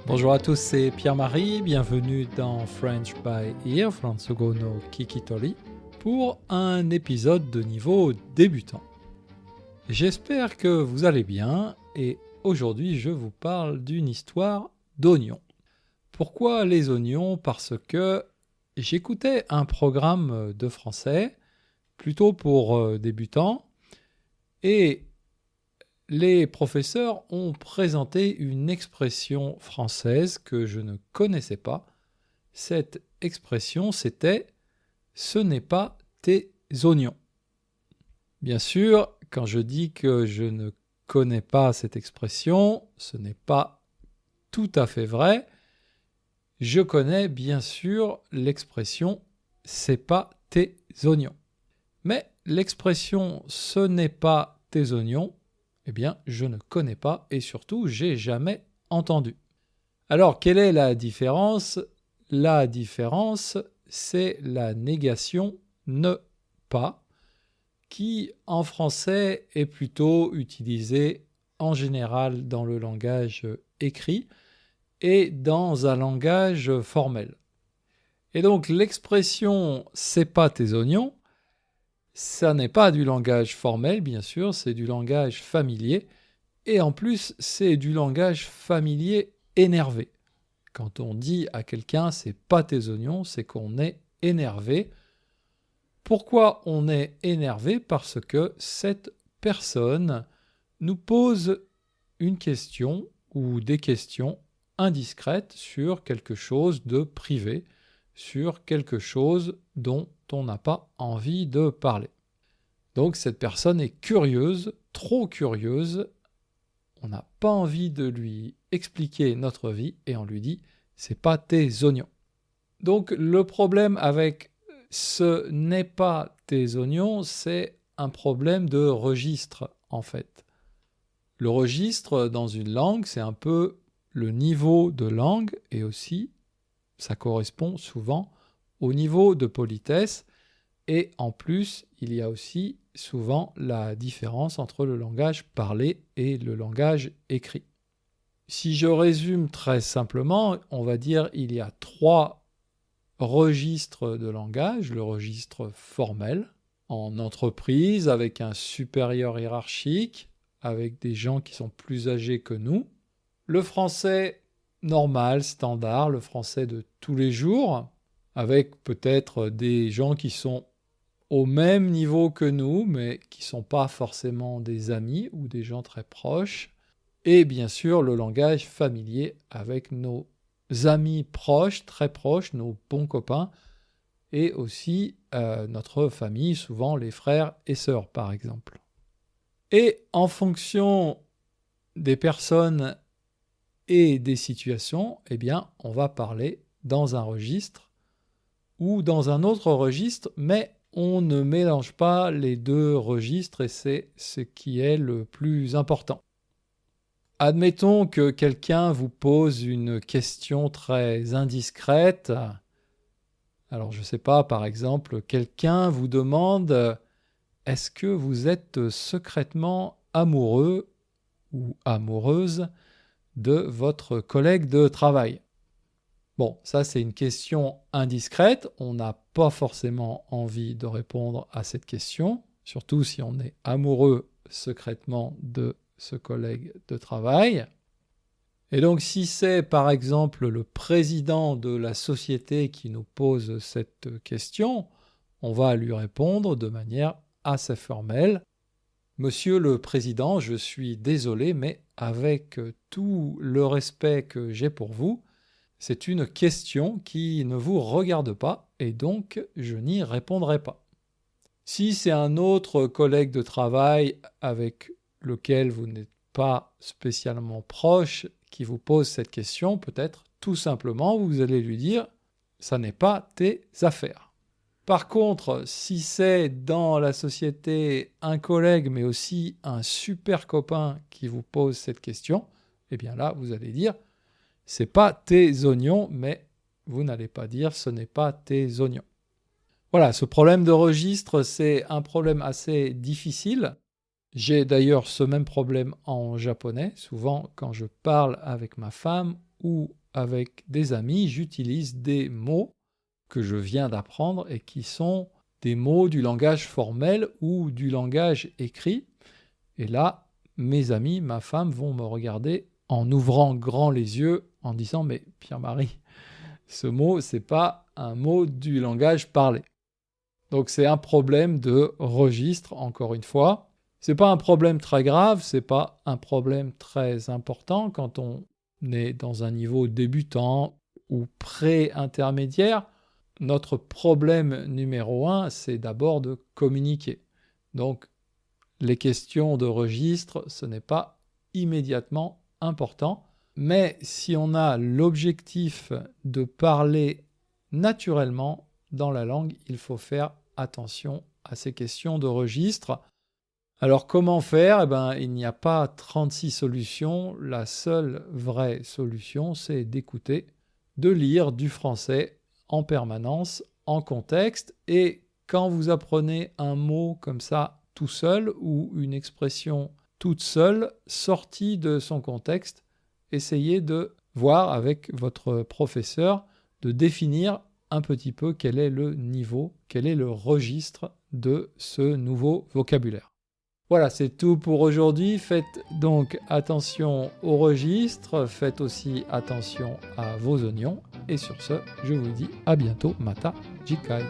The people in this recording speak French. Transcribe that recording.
Bonjour à tous, c'est Pierre-Marie, bienvenue dans French by Ear, Fransugo no Kikitori, pour un épisode de niveau débutant. J'espère que vous allez bien et aujourd'hui je vous parle d'une histoire d'oignons. Pourquoi les oignons ? Parce que j'écoutais un programme de français, plutôt pour débutants, et les professeurs ont présenté une expression française que je ne connaissais pas. Cette expression, c'était « ce n'est pas tes oignons ». Bien sûr, quand je dis que je ne connais pas cette expression, ce n'est pas tout à fait vrai. Je connais bien sûr l'expression « c'est pas tes oignons ». Mais l'expression « ce n'est pas tes oignons », eh bien, je ne connais pas et surtout, j'ai jamais entendu. Alors, quelle est la différence ? La différence, c'est la négation « ne pas » qui, en français, est plutôt utilisée en général dans le langage écrit et dans un langage formel. Et donc, l'expression « c'est pas tes oignons », ça n'est pas du langage formel, bien sûr, c'est du langage familier. Et en plus, c'est du langage familier énervé. Quand on dit à quelqu'un « c'est pas tes oignons », c'est qu'on est énervé. Pourquoi on est énervé ? Parce que cette personne nous pose une question ou des questions indiscrètes sur quelque chose de privé, sur quelque chose dont on n'a pas envie de parler. Donc cette personne est curieuse, trop curieuse, on n'a pas envie de lui expliquer notre vie et on lui dit « c'est pas tes oignons ». Donc le problème avec « ce n'est pas tes oignons », c'est un problème de registre en fait. Le registre dans une langue, c'est un peu le niveau de langue et aussi, ça correspond souvent au niveau de politesse. Et en plus, il y a aussi souvent la différence entre le langage parlé et le langage écrit. Si je résume très simplement, on va dire qu'il y a 3 registres de langage. Le registre formel, en entreprise, avec un supérieur hiérarchique, avec des gens qui sont plus âgés que nous. Le français normal, standard, le français de tous les jours, avec peut-être des gens qui sont au même niveau que nous, mais qui ne sont pas forcément des amis ou des gens très proches. Et bien sûr, le langage familier avec nos amis proches, très proches, nos bons copains, et aussi notre famille, souvent les frères et sœurs, par exemple. Et en fonction des personnes et des situations, eh bien, on va parler dans un registre ou dans un autre registre, mais on ne mélange pas les 2 registres et c'est ce qui est le plus important. Admettons que quelqu'un vous pose une question très indiscrète. Alors je ne sais pas, par exemple, quelqu'un vous demande « Est-ce que vous êtes secrètement amoureux ou amoureuse de votre collègue de travail ?» Bon, ça c'est une question indiscrète, on n'a pas forcément envie de répondre à cette question, surtout si on est amoureux secrètement de ce collègue de travail. Et donc si c'est par exemple le président de la société qui nous pose cette question, on va lui répondre de manière assez formelle. « Monsieur le Président, je suis désolé, mais avec tout le respect que j'ai pour vous, c'est une question qui ne vous regarde pas et donc je n'y répondrai pas. » Si c'est un autre collègue de travail avec lequel vous n'êtes pas spécialement proche qui vous pose cette question, peut-être tout simplement vous allez lui dire « ça n'est pas tes affaires ». Par contre, si c'est dans la société un collègue mais aussi un super copain qui vous pose cette question, eh bien là vous allez dire « c'est pas tes oignons », mais vous n'allez pas dire « ce n'est pas tes oignons ». Voilà, ce problème de registre, c'est un problème assez difficile. J'ai d'ailleurs ce même problème en japonais. Souvent, quand je parle avec ma femme ou avec des amis, j'utilise des mots que je viens d'apprendre et qui sont des mots du langage formel ou du langage écrit. Et là, mes amis, ma femme vont me regarder en ouvrant grand les yeux en disant « Mais Pierre-Marie, ce mot, c'est pas un mot du langage parlé. » Donc c'est un problème de registre, encore une fois. C'est pas un problème très grave, c'est pas un problème très important quand on est dans un niveau débutant ou pré-intermédiaire. Notre problème numéro 1, c'est d'abord de communiquer. Donc les questions de registre, ce n'est pas immédiatement important. Mais si on a l'objectif de parler naturellement dans la langue, il faut faire attention à ces questions de registre. Alors comment faire ? Il n'y a pas 36 solutions. La seule vraie solution, c'est d'écouter, de lire du français en permanence, en contexte. Et quand vous apprenez un mot comme ça tout seul ou une expression toute seule, sortie de son contexte, essayez de voir avec votre professeur, de définir un petit peu quel est le niveau, quel est le registre de ce nouveau vocabulaire. Voilà, c'est tout pour aujourd'hui. Faites donc attention au registre, faites aussi attention à vos oignons. Et sur ce, je vous dis à bientôt, Mata Jikai.